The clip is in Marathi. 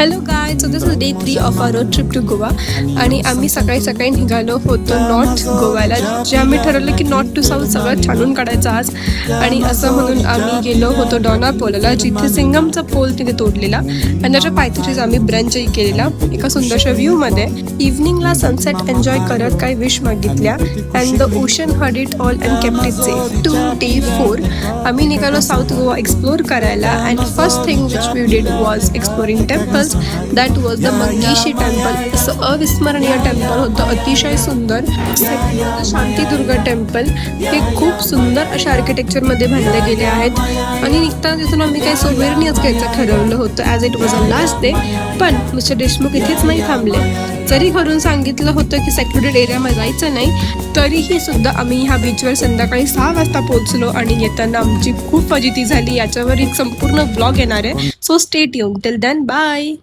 Hello guys, so this is day 3 of our road trip to Goa. आणि आम्ही सकाळी सकाळी निघालो होतो नॉर्थ गोव्याला, जे आम्ही ठरवलं की नॉर्थ टू साऊथ सगळं छानून काढायचं आज. आणि असं म्हणून आम्ही गेलो होतो डॉनापोलाला, जिथे सिंगमचा पोल तिथे तोडलेला आणि त्याच्या पायथ्याशीच आम्ही ब्रंचही केलेला एका सुंदरशा व्ह्यूमध्ये. इव्हनिंगला सनसेट एन्जॉय करत काही विश मागितल्या and the ocean heard it all and kept it safe. Today 4 आम्ही निघालो साऊथ गोवा एक्सप्लोर करायला. And first thing which we did was exploring temples. That was the Mangeshi temple. असं अविस्मरणीय टेम्पल होतं, अतिशय सुंदर. शांतीदुर्गा टेम्पल हे खूप सुंदर अशा आर्किटेक्चरमध्ये बांधले गेले आहेत. आणि निघताना तिथून आम्ही काही सोवेनियर्स घ्यायचं ठरवलं होतं as it was a last day. पण मिस्टर देशमुख इथेच नाही थांबले. जरी घरून सांगितलं होतं की सेक्युरिटेड एरियामध्ये जायचं नाही, तरीही सुद्धा आम्ही ह्या बीचवर संध्याकाळी 6 वाजता पोहोचलो आणि येताना आमची खूप फजिती झाली. याच्यावर एक संपूर्ण ब्लॉग येणार आहे, so stay tuned. Till then bye.